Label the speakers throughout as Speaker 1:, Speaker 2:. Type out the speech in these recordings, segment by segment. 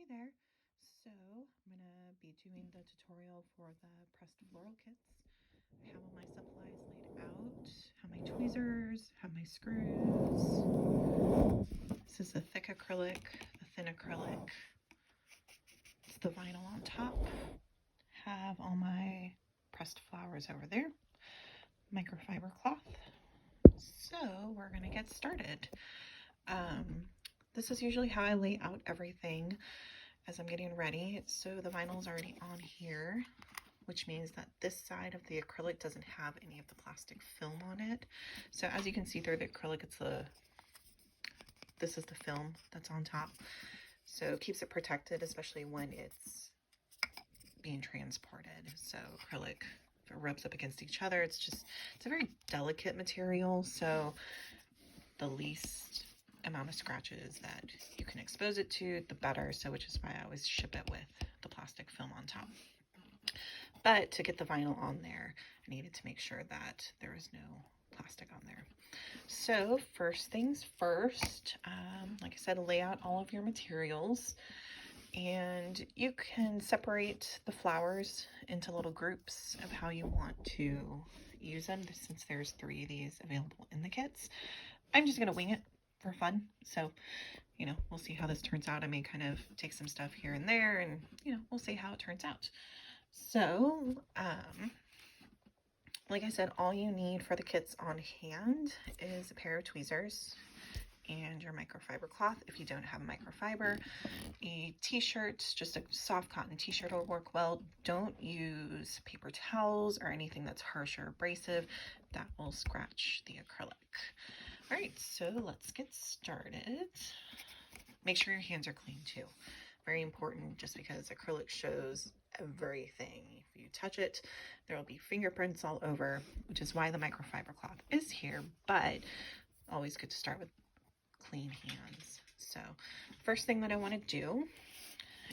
Speaker 1: there. So I'm gonna be doing the tutorial for the pressed floral kits. I have all my supplies laid out, have my tweezers, have my screws. This is the thick acrylic, the thin acrylic. It's the vinyl on top. Have all my pressed flowers over there. Microfiber cloth. So we're gonna get started. This is usually how I lay out everything as I'm getting ready. So the vinyl is already on here, which means that this side of the acrylic doesn't have any of the plastic film on it. So as you can see through the acrylic, this is the film that's on top. So it keeps it protected, especially when it's being transported. So acrylic, if it rubs up against each other, it's a very delicate material. So the least amount of scratches that you can expose it to, the better. So which is why I always ship it with the plastic film on top. But to get the vinyl on there, I needed to make sure that there was no plastic on there. So first things first, like I said, lay out all of your materials, and you can separate the flowers into little groups of how you want to use them, since there's 3 of these available in the kits. I'm just going to wing it for fun. So, we'll see how this turns out. I may kind of take some stuff here and there, and, we'll see how it turns out. So, like I said, all you need for the kits on hand is a pair of tweezers and your microfiber cloth. If you don't have a microfiber, a t-shirt, just a soft cotton t-shirt will work well. Don't use paper towels or anything that's harsh or abrasive. That will scratch the acrylic. All right, so let's get started. Make sure your hands are clean too. Very important, just because acrylic shows everything. If you touch it, there will be fingerprints all over, which is why the microfiber cloth is here, but always good to start with clean hands. So first thing that I want to do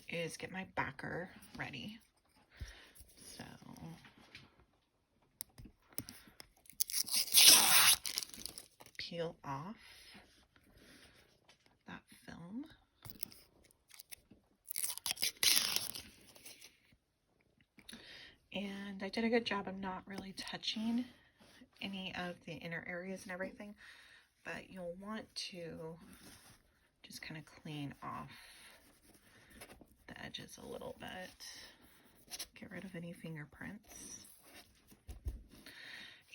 Speaker 1: is get my backer ready. So peel off that film. And I did a good job of not really touching any of the inner areas and everything, but you'll want to just kind of clean off the edges a little bit. Get rid of any fingerprints.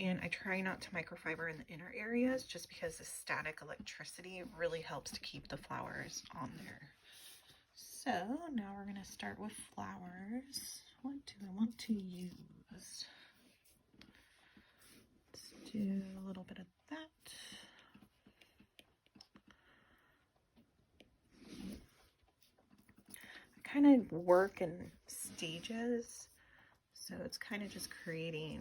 Speaker 1: And I try not to microfiber in the inner areas, just because the static electricity really helps to keep the flowers on there. So now we're going to start with flowers. What do I want to use? Let's do a little bit of that. I kind of work in stages, so it's kind of just creating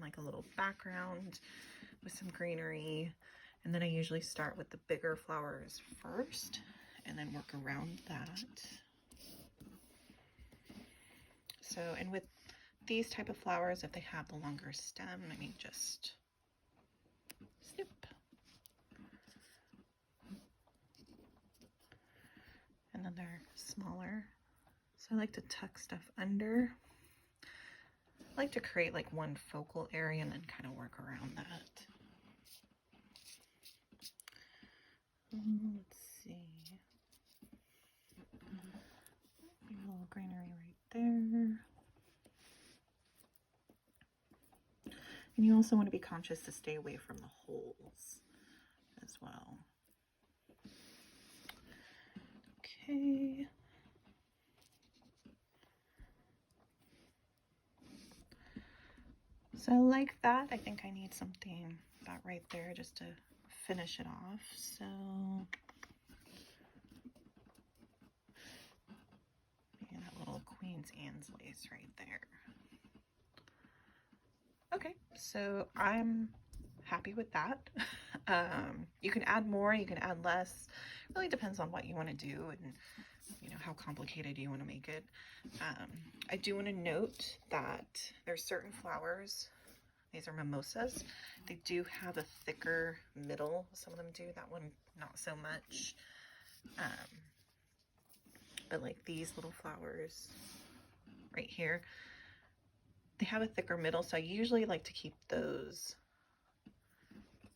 Speaker 1: like a little background with some greenery, and then I usually start with the bigger flowers first and then work around that. So, and with these type of flowers, if they have the longer stem, I mean, just snip. And then they're smaller. So I like to tuck stuff under. I like to create like one focal area and then kind of work around that. Let's see. A little greenery right there. And you also want to be conscious to stay away from the holes as well. Okay. So like that, I think I need something about right there just to finish it off. So maybe that little Queen's Anne's lace right there. Okay, so I'm happy with that. You can add more, you can add less. It really depends on what you want to do and how complicated you want to make it. I do want to note that there's certain flowers, these are mimosas, they do have a thicker middle. Some of them do, that one not so much. but like these little flowers right here, they have a thicker middle, so I usually like to keep those,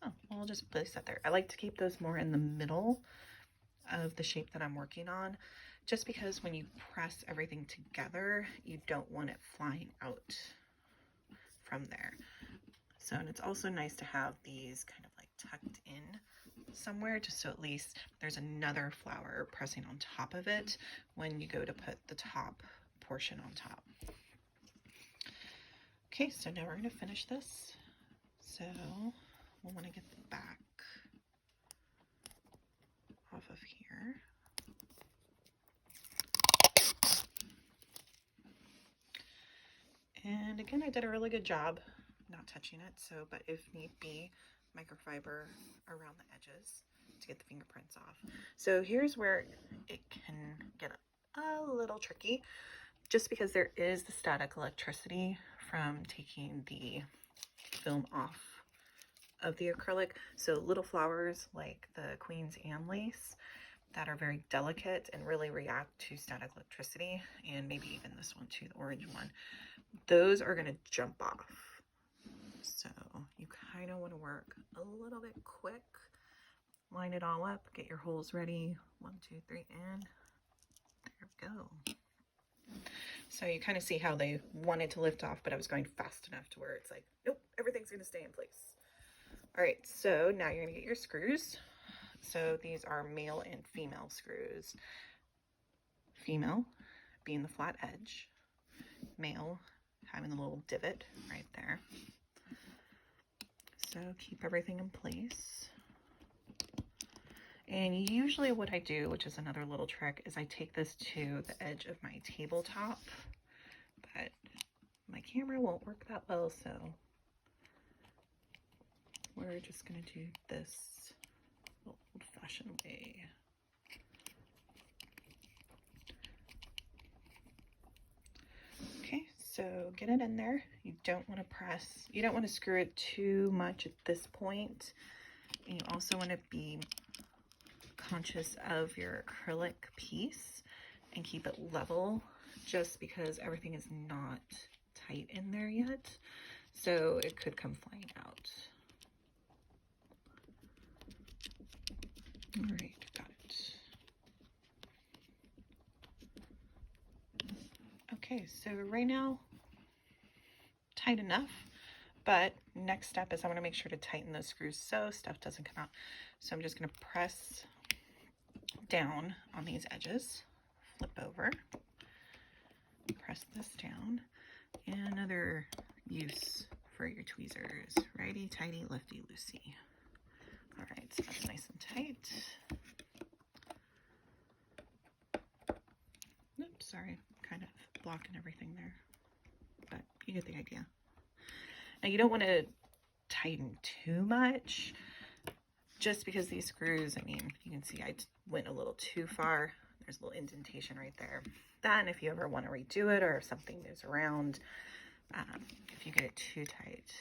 Speaker 1: oh, well, I'll just place that there. I like to keep those more in the middle of the shape that I'm working on, just because when you press everything together, you don't want it flying out from there. So, and it's also nice to have these kind of like tucked in somewhere, just so at least there's another flower pressing on top of it when you go to put the top portion on top. Okay, so now we're going to finish this. So we'll want to get the back off of here. And again, I did a really good job not touching it, so, but if need be, microfiber around the edges to get the fingerprints off. So here's where it can get a little tricky, just because there is the static electricity from taking the film off of the acrylic. So little flowers like the Queen's Anne lace that are very delicate and really react to static electricity, and maybe even this one too, the orange one, those are going to jump off. So you kind of want to work a little bit quick, line it all up, get your holes ready, 1, 2, 3, and there we go. So you kind of see how they wanted to lift off, but I was going fast enough to where it's like, nope, everything's going to stay in place. All right, so now you're going to get your screws. So these are male and female screws. Female being the flat edge, male having the little divot right there. So keep everything in place. And usually what I do, which is another little trick, is I take this to the edge of my tabletop, but my camera won't work that well, so we're just gonna do this old-fashioned way. Okay, so get it in there. You don't want to press, you don't want to screw it too much at this point. And you also want to be conscious of your acrylic piece and keep it level, just because everything is not tight in there yet. So it could come flying out. All right, got it. Okay, so right now, tight enough, but next step is I want to make sure to tighten those screws so stuff doesn't come out. So I'm just going to press down on these edges, flip over, press this down, and another use for your tweezers, righty tighty, lefty loosey. All right, so that's nice and tight. Oops, sorry, kind of blocking everything there, but you get the idea. Now you don't want to tighten too much, just because these screws, I mean, you can see I went a little too far. There's a little indentation right there. Then if you ever want to redo it, or if something moves around, if you get it too tight,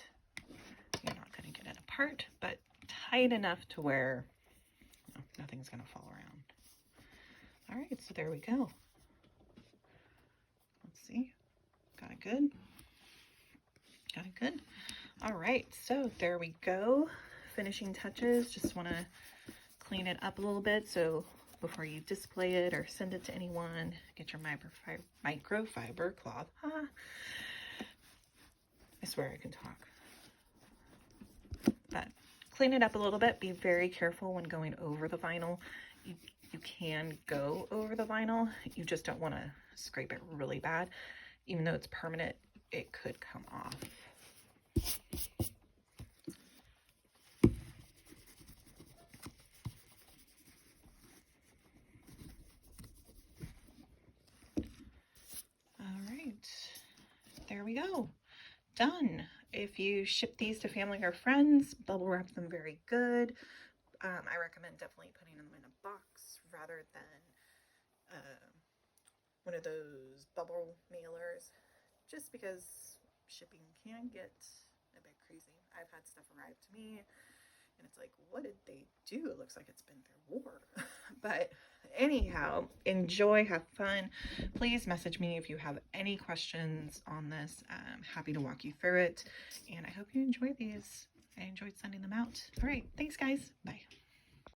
Speaker 1: you're not going to get it apart, but tight enough to where nothing's going to fall around. All right, so there we go. Let's see. Got it good? Got it good? All right, so there we go. Finishing touches. Just want to clean it up a little bit, so before you display it or send it to anyone, get your microfiber cloth. I swear I can talk. But clean it up a little bit. Be very careful when going over the vinyl. You can go over the vinyl. You just don't want to scrape it really bad. Even though it's permanent, it could come off. All right, there we go. Done. If you ship these to family or friends, bubble wrap them very good. I recommend definitely putting them in a box rather than one of those bubble mailers, just because shipping can get a bit crazy. I've had stuff arrive to me And it's like, what did they do? It looks like it's been through war. But anyhow, enjoy, have fun. Please message me if you have any questions on this. I'm happy to walk you through it. And I hope you enjoy these. I enjoyed sending them out. All right. Thanks, guys. Bye.